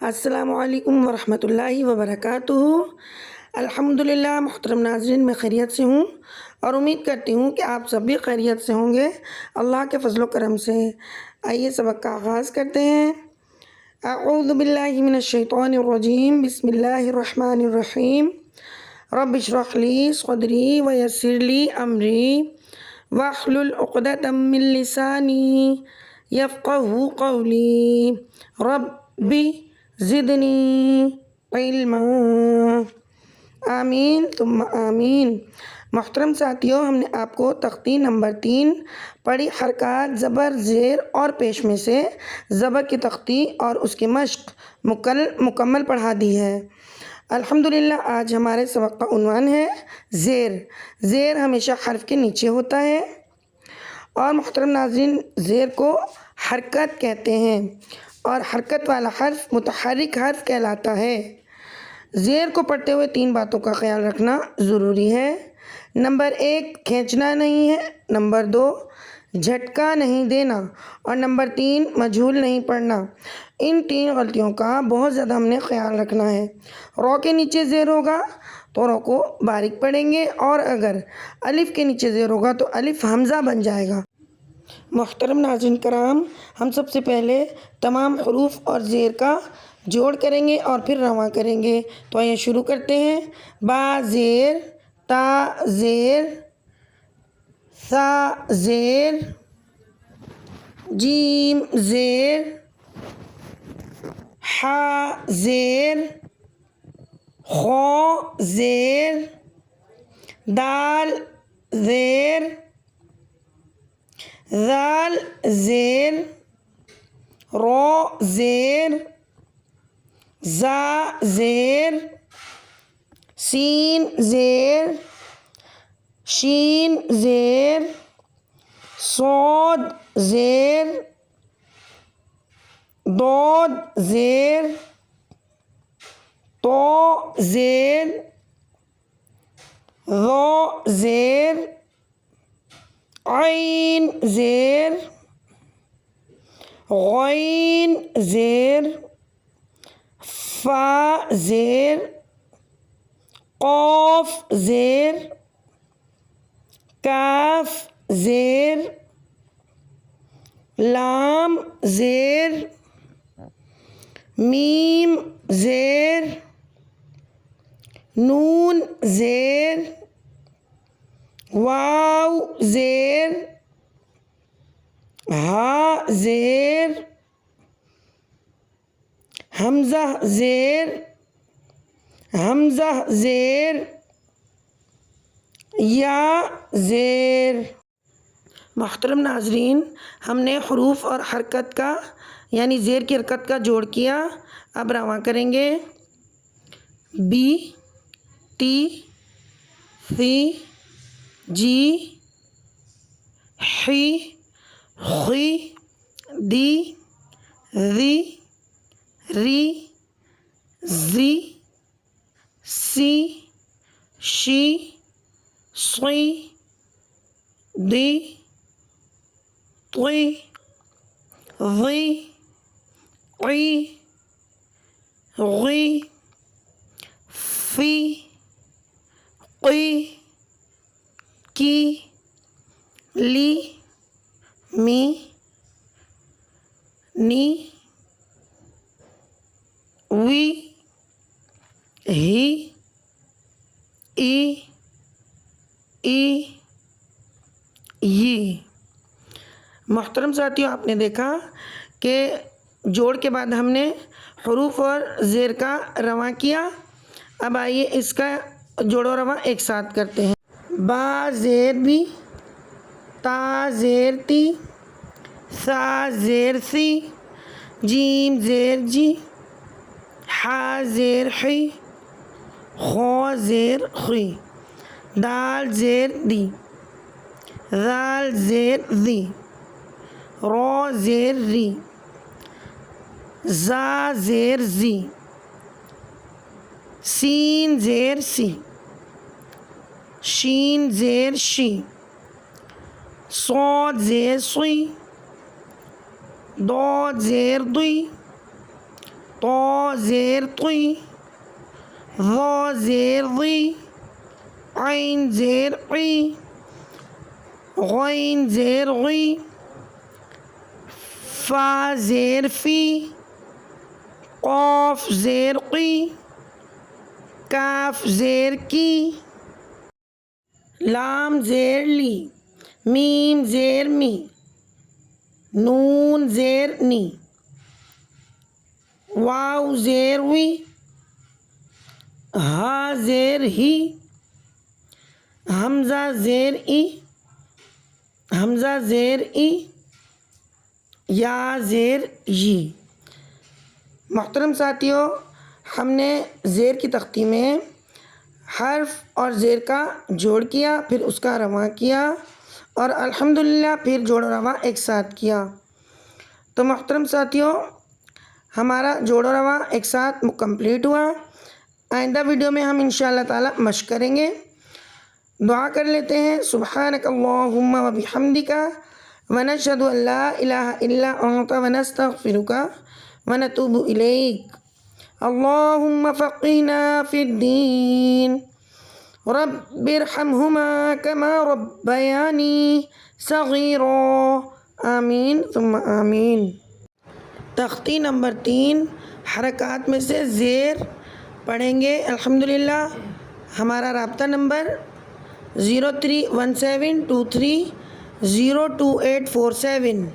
السلام علیکم ورحمۃ اللہ وبرکاتہ۔ الحمدللہ محترم ناظرین، میں خیریت سے ہوں اور امید کرتی ہوں کہ آپ سب بھی خیریت سے ہوں گے اللہ کے فضل و کرم سے۔ آئیے سبق کا آغاز کرتے ہیں۔ اعوذ باللہ من الشیطان الرجیم، بسم اللہ الرحمن الرحیم۔ رب اشرح لی صدری ویسر لی امری واحلل عقدۃ من لسانی یفقہوا قولی ربی زدنی علما۔ آمین ثم آمین۔ محترم ساتھیوں، ہم نے آپ کو تختی نمبر 3 پڑھی حرکات زبر زیر اور پیش میں سے زبر کی تختی اور اس کی مشق مکمل پڑھا دی ہے۔ الحمدللہ آج ہمارے سبق کا عنوان ہے زیر۔ زیر ہمیشہ حرف کے نیچے ہوتا ہے اور محترم ناظرین، زیر کو حرکت کہتے ہیں اور حرکت والا حرف متحرک حرف کہلاتا ہے۔ زیر کو پڑھتے ہوئے 3 باتوں کا خیال رکھنا ضروری ہے۔ نمبر 1، کھینچنا نہیں ہے۔ نمبر 2، جھٹکا نہیں دینا۔ اور نمبر 3، مجہول نہیں پڑھنا۔ ان 3 غلطیوں کا بہت زیادہ ہم نے خیال رکھنا ہے۔ رو کے نیچے زیر ہوگا تو رو کو باریک پڑھیں گے، اور اگر الف کے نیچے زیر ہوگا تو الف حمزہ بن جائے گا۔ محترم ناظرین کرام، ہم سب سے پہلے تمام حروف اور زیر کا جوڑ کریں گے اور پھر رواں کریں گے۔ تو آئیے شروع کرتے ہیں۔ با زیر، تا زیر، ثا زیر، جیم زیر، حا زیر، خو زیر، دال زیر، ذال زیر، رو زیر، زا زیر، سین زیر، شین زیر، صاد زیر، ضاد زیر، تو زیر، ظا زیر، عین زیر، غین زیر، فا زیر، قاف زیر، کاف زیر، لام زیر، میم زیر، نون زیر، واو زیر، ہا زیر، حمزہ زیر، حمزہ زیر، یا زیر۔ محترم ناظرین، ہم نے حروف اور حرکت کا یعنی زیر کی حرکت کا جوڑ کیا۔ اب رواں کریں گے۔ بی، ٹی، ثی، جی، حی، خی، دی، ذی، ری، زی، سی، شی، صی، دی، طی، ظی، قی، غی، فی، قی، کی، لی، می، نی، وی، ہی، ای، ای، ی۔ محترم ساتھیوں، آپ نے دیکھا کہ جوڑ کے بعد ہم نے حروف اور زیر کا رواں کیا۔ اب آئیے اس کا جوڑ و رواں ایک ساتھ کرتے ہیں۔ با زیر بی، تا زیر تی، ثا زیر سی، جیم زیر جی، حا زیر حی، خو زیر خی، دال زیر دی، ذال زیر ذی، رو زیر ری، زا زیر زی، سین زیر سی، شین زیر شی، صاد زیر صی، ضاد زیر ضی، طا زیر طی، ظا زیر ضی، عین زیر عی، غین زیر غی، فا زیر فی، قاف زیر قی، کاف زیر کی، لام زیر لی، میم زیر می، نون زیر نی، واو زیر وی، ہا زیر ہی، حمزہ زیر ای، حمزہ زیر ای، یا زیر یی۔ محترم ساتھیوں، ہم نے زیر کی تختی میں حرف اور زیر کا جوڑ کیا، پھر اس کا رواں کیا اور الحمدللہ پھر جوڑ و رواں ایک ساتھ کیا۔ تو محترم ساتھیوں، ہمارا جوڑ و رواں ایک ساتھ کمپلیٹ ہوا۔ آئندہ ویڈیو میں ہم انشاءاللہ تعالی مشق کریں گے۔ دعا کر لیتے ہیں، سبحانک اللہم و بحمدک ونشہد ان لا الہ الا انت ونستغفرک ونتوب الیک۔ اللہم فقہنا فی الدین رب ارحمہما کما ربیانی صغیرا، آمین ثم آمین۔ تختی نمبر 3 حرکات میں سے زیر پڑھیں گے الحمدللہ۔ ہمارا رابطہ نمبر 031723022847۔